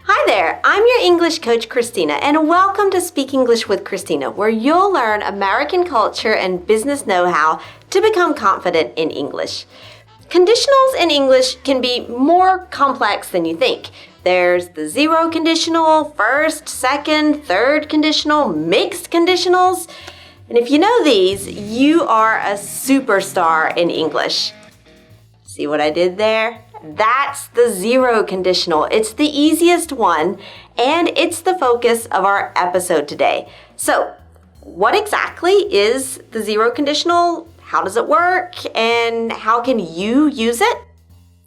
Hi there, I'm your English coach, Christina, and welcome to Speak English with Christina, where you'll learn American culture and business know-how to become confident in English. Conditionals in English can be more complex than you think. There's the zero conditional, first, second, third conditional, mixed conditionals. And if you know these, you are a superstar in English. See what I did there? That's the zero conditional. It's the easiest one, and it's the focus of our episode today. So, what exactly is the zero conditional? How does it work? And how can you use it?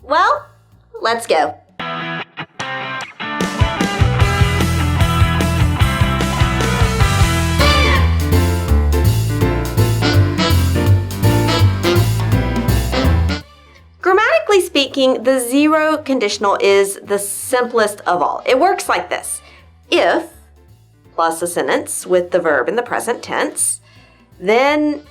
Well, let's go. Grammatically speaking, the zero conditional is the simplest of all. It works like this. If plus a sentence with the verb in the present tense, then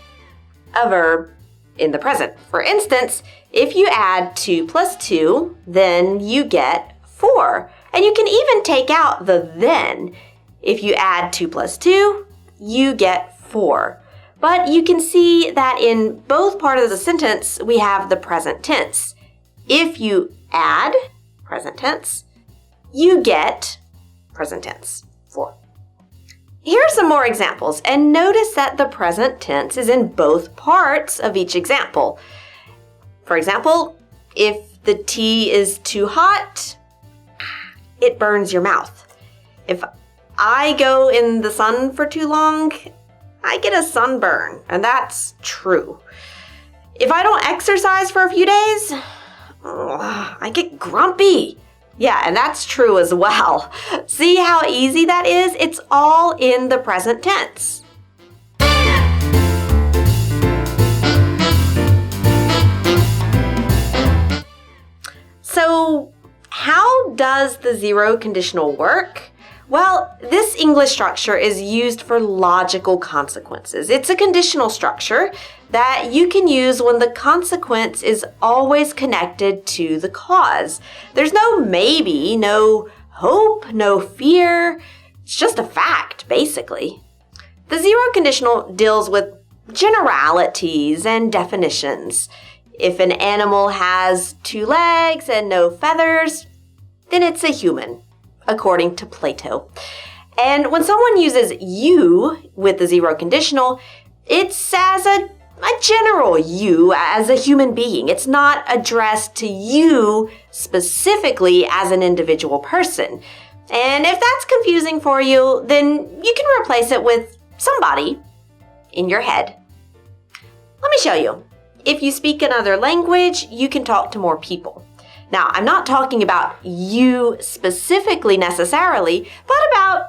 a verb in the present. For instance, if you add 2 plus 2, then you get 4. And you can even take out the then. If you add 2 plus 2, you get 4. But you can see that in both parts of the sentence, we have the present tense. If you add present tense, you get present tense, 4. Here are some more examples, and notice that the present tense is in both parts of each example. For example, if the tea is too hot, it burns your mouth. If I go in the sun for too long, I get a sunburn, and that's true. If I don't exercise for a few days, I get grumpy. Yeah, and that's true as well. See how easy that is? It's all in the present tense. So, how does the zero conditional work? Well, this English structure is used for logical consequences. It's a conditional structure that you can use when the consequence is always connected to the cause. There's no maybe, no hope, no fear. It's just a fact, basically. The zero conditional deals with generalities and definitions. If an animal has 2 legs and no feathers, then it's a human, according to Plato. And when someone uses you with the zero conditional, it's as a general you as a human being. It's not addressed to you specifically as an individual person. And if that's confusing for you, then you can replace it with somebody in your head. Let me show you. If you speak another language, you can talk to more people. Now, I'm not talking about you specifically necessarily, but about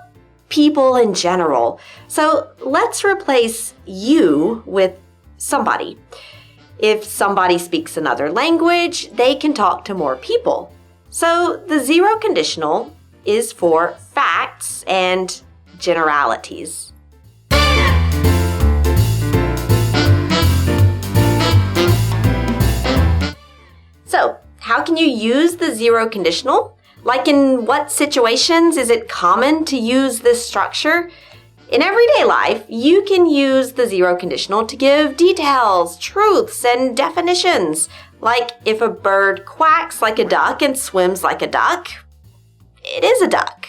people in general. So let's replace you with somebody. If somebody speaks another language, they can talk to more people. So the zero conditional is for facts and generalities. So, how can you use the zero conditional? Like in what situations is it common to use this structure? In everyday life, you can use the zero conditional to give details, truths, and definitions. Like if a bird quacks like a duck and swims like a duck, it is a duck.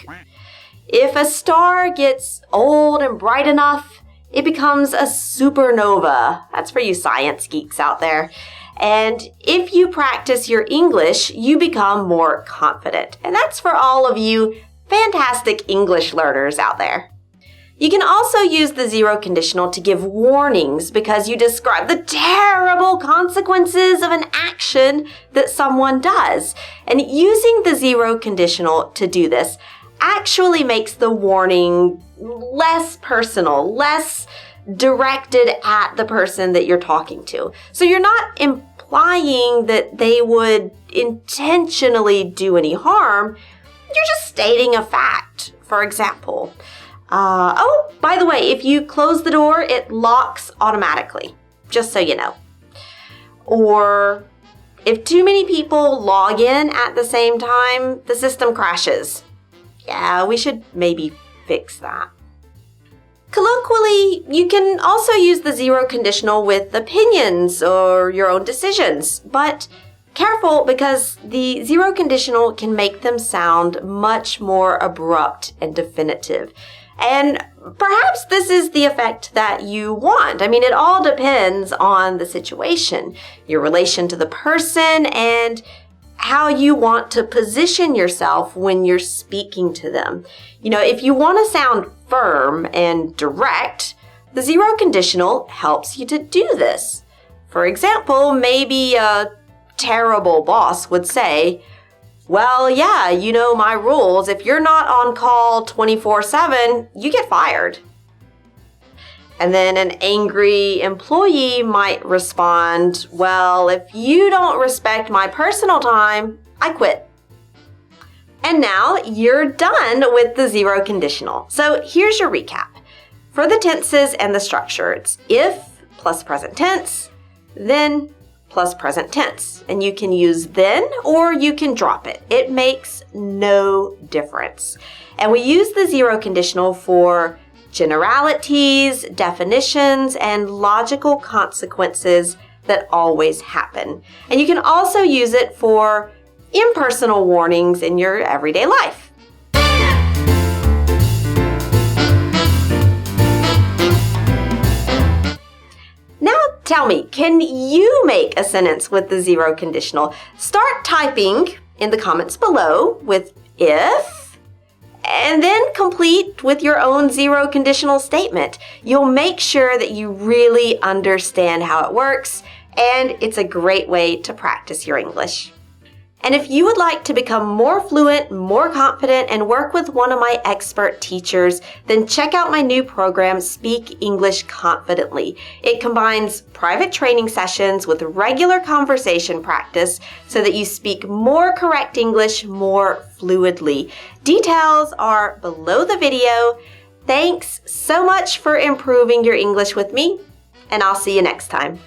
If a star gets old and bright enough, it becomes a supernova. That's for you science geeks out there. And if you practice your English, you become more confident. And that's for all of you fantastic English learners out there. You can also use the zero conditional to give warnings because you describe the terrible consequences of an action that someone does. And using the zero conditional to do this actually makes the warning less personal, less directed at the person that you're talking to. So you're not implying that they would intentionally do any harm. You're just stating a fact, for example. By the way, if you close the door, it locks automatically, just so you know. Or if too many people log in at the same time, the system crashes. Yeah, we should maybe fix that. Colloquially, you can also use the zero conditional with opinions or your own decisions, but careful because the zero conditional can make them sound much more abrupt and definitive. And perhaps this is the effect that you want. I mean, it all depends on the situation, your relation to the person, and how you want to position yourself when you're speaking to them. You know, if you want to sound firm and direct, the zero conditional helps you to do this. For example, maybe a terrible boss would say, well, yeah, you know my rules. If you're not on call 24/7, you get fired. And then an angry employee might respond, well, if you don't respect my personal time, I quit. And now you're done with the zero conditional. So here's your recap. For the tenses and the structure, it's if plus present tense, then plus present tense. And you can use then or you can drop it. It makes no difference. And we use the zero conditional for generalities, definitions, and logical consequences that always happen. And you can also use it for impersonal warnings in your everyday life. Now tell me, can you make a sentence with the zero conditional? Start typing in the comments below with if, and then complete with your own zero conditional statement. You'll make sure that you really understand how it works, and it's a great way to practice your English. And if you would like to become more fluent, more confident, and work with one of my expert teachers, then check out my new program, Speak English Confidently. It combines private training sessions with regular conversation practice so that you speak more correct English more fluidly. Details are below the video. Thanks so much for improving your English with me, and I'll see you next time.